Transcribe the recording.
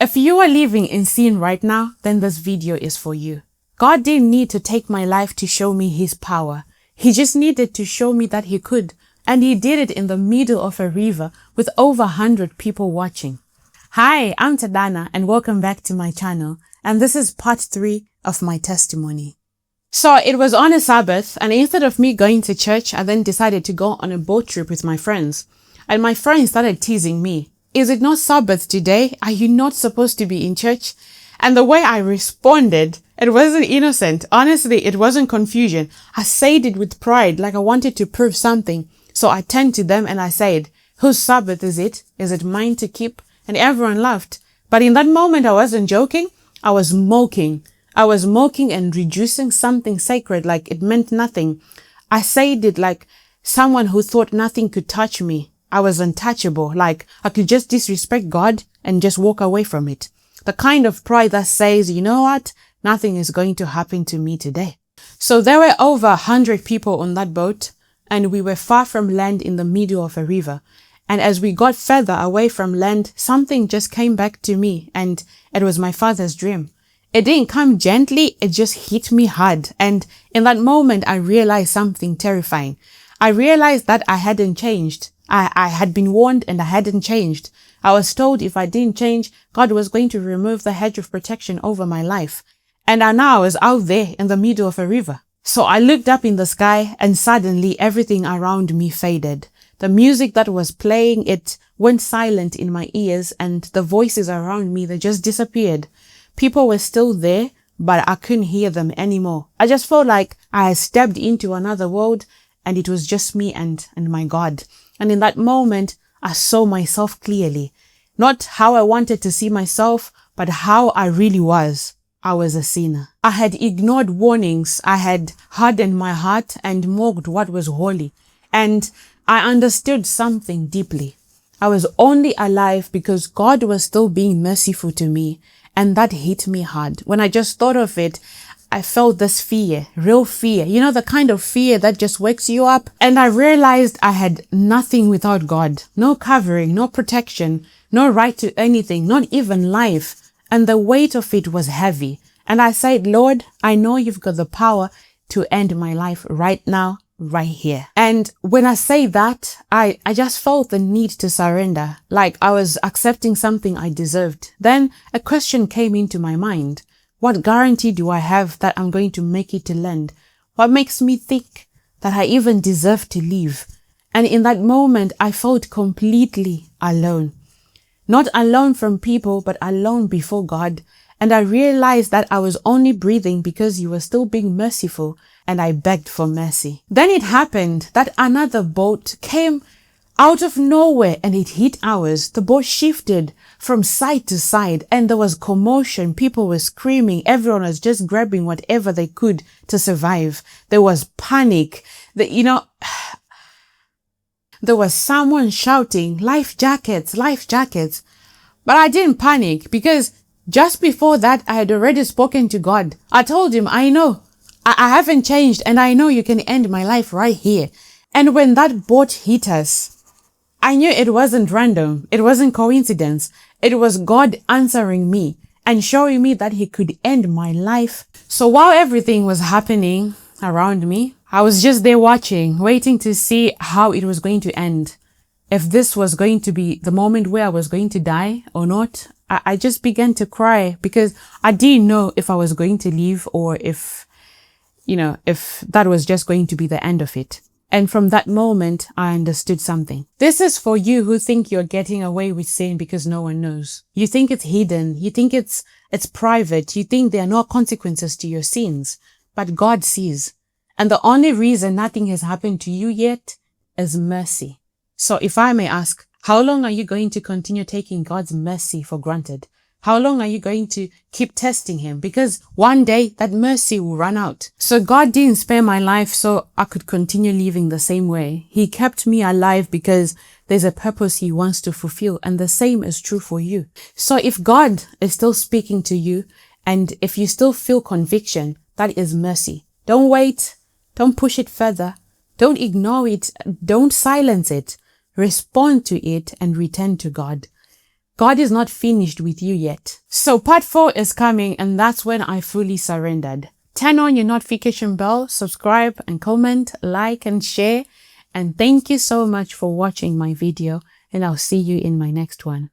If you are living in sin right now, then this video is for you. God didn't need to take my life to show me his power. He just needed to show me that he could. And he did it in the middle of a river with over 100 people watching. Hi, I'm Tadana and welcome back to my channel. And this is part 3 of my testimony. So it was on a Sabbath, and instead of me going to church, I then decided to go on a boat trip with my friends. And my friends started teasing me. Is it not Sabbath today? Are you not supposed to be in church? And the way I responded, it wasn't innocent. Honestly, it wasn't confusion. I said it with pride, like I wanted to prove something. So I turned to them and I said, whose Sabbath is it? Is it mine to keep? And everyone laughed. But in that moment, I wasn't joking. I was mocking. I was mocking and reducing something sacred like it meant nothing. I said it like someone who thought nothing could touch me. I was untouchable, like I could just disrespect God and just walk away from it. The kind of pride that says, you know what? Nothing is going to happen to me today. So there were over 100 people on that boat, and we were far from land in the middle of a river. And as we got further away from land, something just came back to me, and it was my father's dream. It didn't come gently, it just hit me hard. And in that moment, I realized something terrifying. I realized that I hadn't changed. I had been warned and I hadn't changed. I was told if I didn't change, God was going to remove the hedge of protection over my life. And now I was out there in the middle of a river. So I looked up in the sky and suddenly everything around me faded. The music that was playing, it went silent in my ears, and the voices around me, they just disappeared. People were still there, but I couldn't hear them anymore. I just felt like I had stepped into another world, and it was just me and my God. And in that moment, I saw myself clearly. Not how I wanted to see myself, but how I really was. I was a sinner. I had ignored warnings. I had hardened my heart and mocked what was holy. And I understood something deeply. I was only alive because God was still being merciful to me. And that hit me hard. When I just thought of it, I felt this fear, real fear. You know, the kind of fear that just wakes you up. And I realized I had nothing without God. No covering, no protection, no right to anything, not even life. And the weight of it was heavy. And I said, Lord, I know you've got the power to end my life right now, right here. And when I say that, I just felt the need to surrender, like I was accepting something I deserved. Then a question came into my mind. What guarantee do I have that I'm going to make it to land? What makes me think that I even deserve to live? And in that moment, I felt completely alone. Not alone from people, but alone before God. And I realized that I was only breathing because you were still being merciful, and I begged for mercy. Then it happened that another boat came out of nowhere and it hit ours. The boat shifted from side to side and there was commotion. People were screaming. Everyone was just grabbing whatever they could to survive. There was panic. There was someone shouting, life jackets, life jackets. But I didn't panic because just before that, I had already spoken to God. I told him, I know. I haven't changed and I know you can end my life right here. And when that boat hit us, I knew it wasn't random. It wasn't coincidence. It was God answering me and showing me that he could end my life. So while everything was happening around me, I was just there watching, waiting to see how it was going to end. If this was going to be the moment where I was going to die or not. I just began to cry because I didn't know if I was going to leave or if that was just going to be the end of it. And from that moment, I understood something. This is for you who think you're getting away with sin because no one knows. You think it's hidden. You think it's private. You think there are no consequences to your sins. But God sees. And the only reason nothing has happened to you yet is mercy. So if I may ask, how long are you going to continue taking God's mercy for granted? How long are you going to keep testing him? Because one day that mercy will run out. So God didn't spare my life so I could continue living the same way. He kept me alive because there's a purpose he wants to fulfill. And the same is true for you. So if God is still speaking to you and if you still feel conviction, that is mercy. Don't wait. Don't push it further. Don't ignore it. Don't silence it. Respond to it and return to God. God is not finished with you yet. So part 4 is coming, and that's when I fully surrendered. Turn on your notification bell, subscribe and comment, like and share. And thank you so much for watching my video, and I'll see you in my next one.